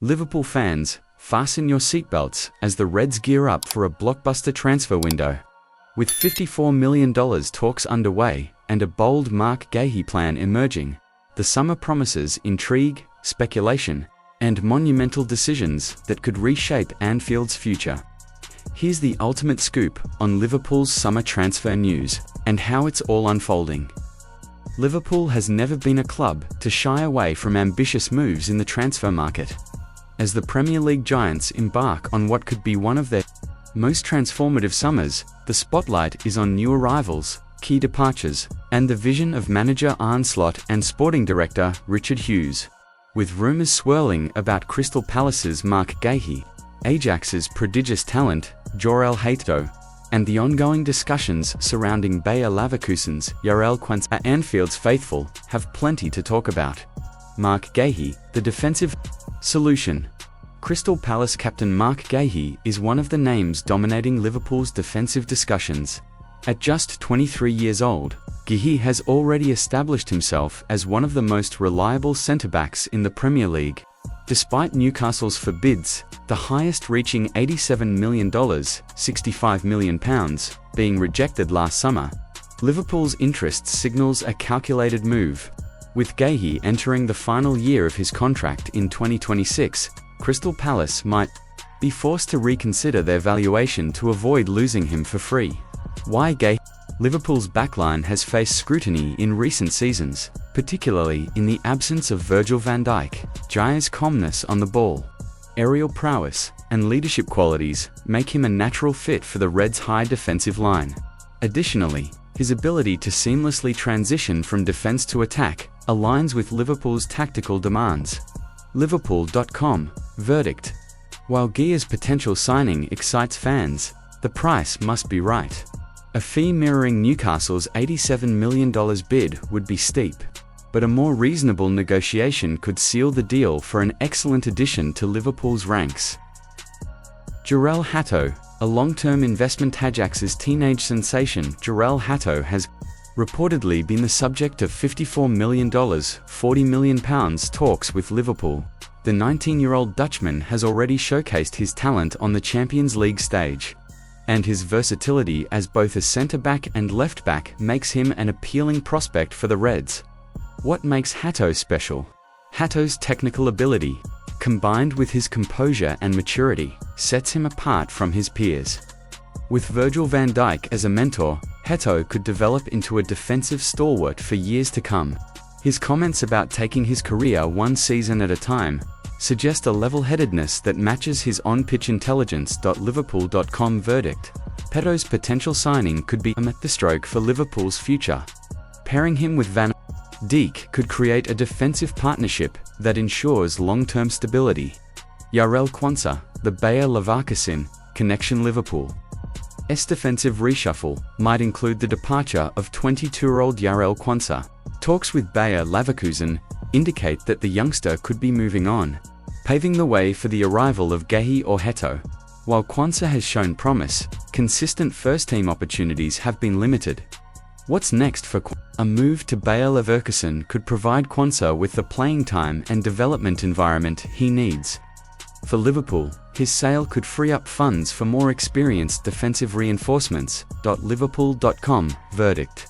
Liverpool fans, fasten your seatbelts as the Reds gear up for a blockbuster transfer window. With $54 million talks underway and a bold Marc Guehi plan emerging, the summer promises intrigue, speculation, and monumental decisions that could reshape Anfield's future. Here's the ultimate scoop on Liverpool's summer transfer news and how it's all unfolding. Liverpool has never been a club to shy away from ambitious moves in the transfer market. As the Premier League giants embark on what could be one of their most transformative summers, the spotlight is on new arrivals, key departures, and the vision of manager Arne Slot and sporting director Richard Hughes. With rumours swirling about Crystal Palace's Marc Guehi, Ajax's prodigious talent, Jerel Haaland, and the ongoing discussions surrounding Bayer Leverkusen's Jerel Quansa, Anfield's faithful have plenty to talk about. Marc Guehi, the defensive solution. Crystal Palace captain Marc Guehi is one of the names dominating Liverpool's defensive discussions. At just 23 years old, Guehi has already established himself as one of the most reliable centre-backs in the Premier League. Despite Newcastle's forbids, the highest reaching $87 million, £65 million, being rejected last summer, Liverpool's interest signals a calculated move. With Guehi entering the final year of his contract in 2026, Crystal Palace might be forced to reconsider their valuation to avoid losing him for free. Why Guehi? Liverpool's backline has faced scrutiny in recent seasons, particularly in the absence of Virgil van Dijk. Jair's calmness on the ball, aerial prowess, and leadership qualities make him a natural fit for the Reds' high defensive line. Additionally, his ability to seamlessly transition from defense to attack aligns with Liverpool's tactical demands. Liverpool.com, verdict. While Guehi's potential signing excites fans, the price must be right. A fee mirroring Newcastle's $87 million bid would be steep, but a more reasonable negotiation could seal the deal for an excellent addition to Liverpool's ranks. Jerel Haaland, a long-term investment. Ajax's teenage sensation Jerel Haaland has reportedly been the subject of $54 million, £40 million talks with Liverpool. The 19-year-old Dutchman has already showcased his talent on the Champions League stage, and his versatility as both a centre-back and left-back makes him an appealing prospect for the Reds. What makes Haaland special? Haaland's technical ability, combined with his composure and maturity, sets him apart from his peers. With Virgil van Dijk as a mentor, Haaland could develop into a defensive stalwart for years to come. His comments about taking his career one season at a time suggest a level-headedness that matches his on-pitch intelligence. Liverpool.com verdict. Haaland's potential signing could be a masterstroke for Liverpool's future. Pairing him with Van Dijk could create a defensive partnership that ensures long-term stability. Jerel Quansa, the Bayer Leverkusen connection. Liverpool's defensive reshuffle might include the departure of 22-year-old Jerel Quansa. Talks with Bayer Leverkusen indicate that the youngster could be moving on, paving the way for the arrival of Guehi or Haaland. While Quansa has shown promise, consistent first-team opportunities have been limited. What's next for Quansa? A move to Bayer Leverkusen could provide Quansa with the playing time and development environment he needs. For Liverpool, his sale could free up funds for more experienced defensive reinforcements. Liverpool.com verdict.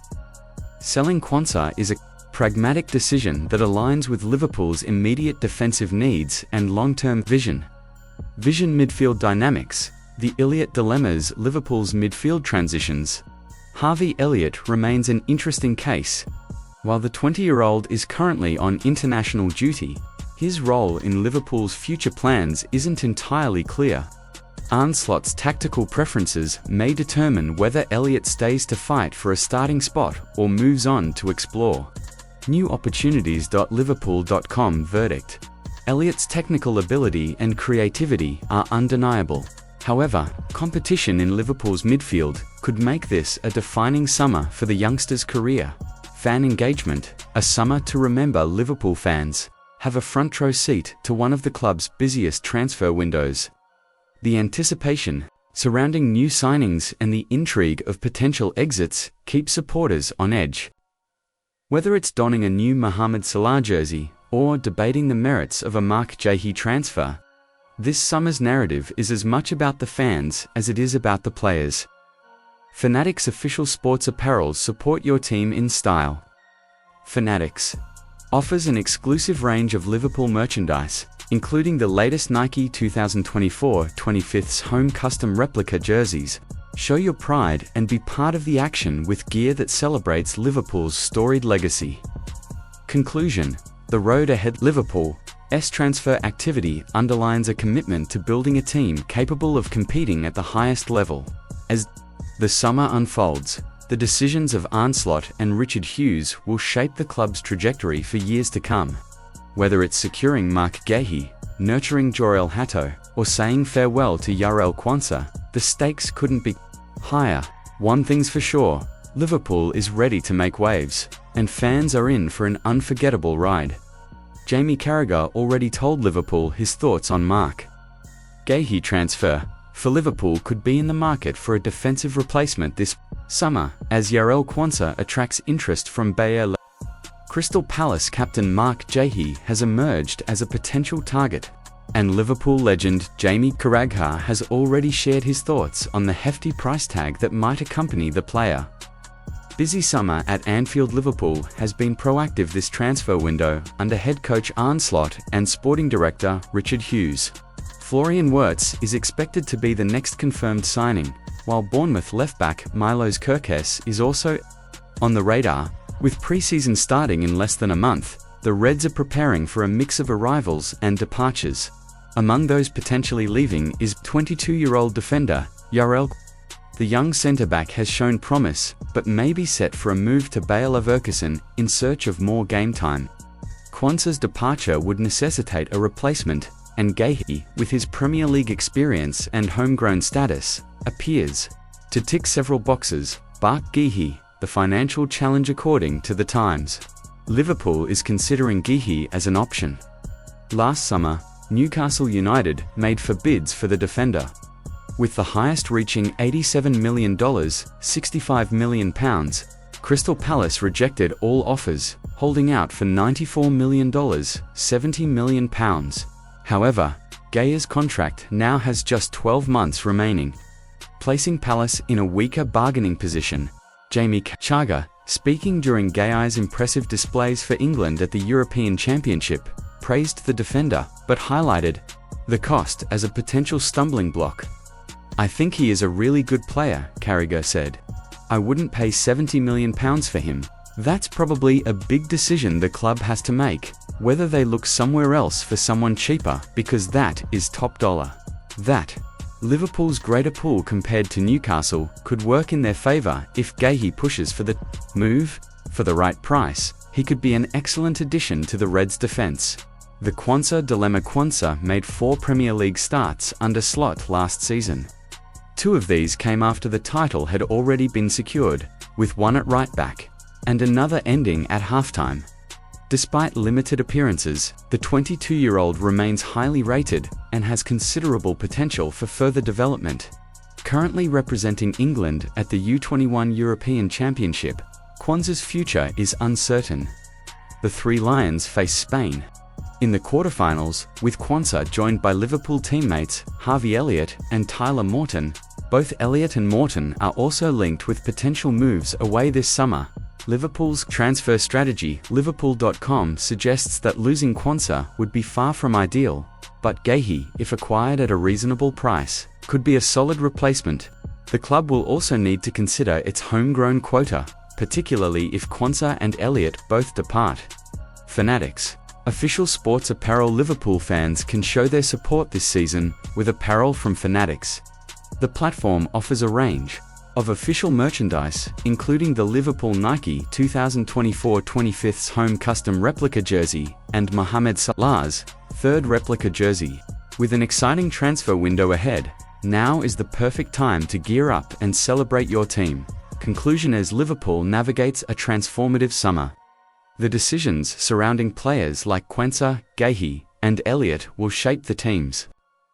Selling Quansa is a pragmatic decision that aligns with Liverpool's immediate defensive needs and long-term vision. Midfield dynamics. The Elliot dilemmas. Liverpool's midfield transitions. Harvey Elliot remains an interesting case. While the 20-year-old is currently on international duty, his role in Liverpool's future plans isn't entirely clear. Arne Slot's tactical preferences may determine whether Elliot stays to fight for a starting spot or moves on to explore new opportunities. Liverpool.com verdict. Elliot's technical ability and creativity are undeniable. However, competition in Liverpool's midfield could make this a defining summer for the youngster's career. Fan engagement. A summer to remember. Liverpool fans have a front-row seat to one of the club's busiest transfer windows. The anticipation surrounding new signings and the intrigue of potential exits keep supporters on edge. Whether it's donning a new Mohamed Salah jersey or debating the merits of a Marc Guehi transfer. This summer's narrative is as much about the fans as it is about the players. Fanatics official sports apparel, support your team in style. Fanatics offers an exclusive range of Liverpool merchandise, including the latest Nike 2024-25's home custom replica jerseys. Show your pride and be part of the action with gear that celebrates Liverpool's storied legacy. Conclusion: the road ahead. Liverpool's transfer activity underlines a commitment to building a team capable of competing at the highest level. As the summer unfolds, the decisions of Arne Slot and Richard Hughes will shape the club's trajectory for years to come. Whether it's securing Marc Guehi, nurturing Jerel Haaland, or saying farewell to Jarell Quansah, the stakes couldn't be higher. One thing's for sure, Liverpool is ready to make waves, and fans are in for an unforgettable ride. Jamie Carragher already told Liverpool his thoughts on Marc Guehi transfer. For Liverpool could be in the market for a defensive replacement this summer, as Jarell Quansah attracts interest from Bayer. Crystal Palace captain Marc Guehi has emerged as a potential target, and Liverpool legend Jamie Carragher has already shared his thoughts on the hefty price tag that might accompany the player. Busy summer at Anfield. Liverpool has been proactive this transfer window under head coach Arne Slot and sporting director Richard Hughes. Florian Wirtz is expected to be the next confirmed signing, while Bournemouth left-back Milos Kerkez is also on the radar. With pre-season starting in less than a month, the Reds are preparing for a mix of arrivals and departures. Among those potentially leaving is 22-year-old defender Jarell. The young centre-back has shown promise, but may be set for a move to Bayer Leverkusen in search of more game time. Quansah's departure would necessitate a replacement, and Guehi, with his Premier League experience and homegrown status, appears to tick several boxes. Marc Guehi, the financial challenge. According to The Times, Liverpool is considering Guehi as an option. Last summer, Newcastle United made for bids for the defender, with the highest reaching $87 million, £65 million. Crystal Palace rejected all offers, holding out for $94 million, £70 million. However, Guehi's contract now has just 12 months remaining, placing Palace in a weaker bargaining position. Jamie Carragher, speaking during Guehi's impressive displays for England at the European Championship, praised the defender, but highlighted the cost as a potential stumbling block. "I think he is a really good player," Carragher said. "I wouldn't pay £70 million for him. That's probably a big decision the club has to make, whether they look somewhere else for someone cheaper, because that is top dollar." That Liverpool's greater pool compared to Newcastle could work in their favour if Guehi pushes for the move. For the right price, he could be an excellent addition to the Reds' defence. The Quansa Dilemma. Quansah made 4 Premier League starts under Slot last season. 2 of these came after the title had already been secured, with one at right back, and another ending at halftime. Despite limited appearances, the 22-year-old remains highly rated and has considerable potential for further development. Currently representing England at the U21 European Championship, Quansah's future is uncertain. The Three Lions face Spain in the quarterfinals, with Quansah joined by Liverpool teammates Harvey Elliot and Tyler Morton. Both Elliot and Morton are also linked with potential moves away this summer. Liverpool's transfer strategy. Liverpool.com suggests that losing Quansah would be far from ideal, but Guehi, if acquired at a reasonable price, could be a solid replacement. The club will also need to consider its homegrown quota, particularly if Quansah and Elliot both depart. Fanatics official sports apparel. Liverpool fans can show their support this season with apparel from Fanatics. The platform offers a range of official merchandise, including the Liverpool Nike 2024-25's home custom replica jersey and Mohamed Salah's 3rd replica jersey. With an exciting transfer window ahead, now is the perfect time to gear up and celebrate your team. Conclusion: as Liverpool navigates a transformative summer, the decisions surrounding players like Quansah, Guehi, and Elliot will shape the team's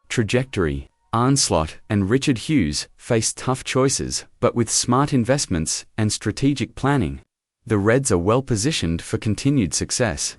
trajectory. Arne Slot and Richard Hughes face tough choices, but with smart investments and strategic planning, the Reds are well positioned for continued success.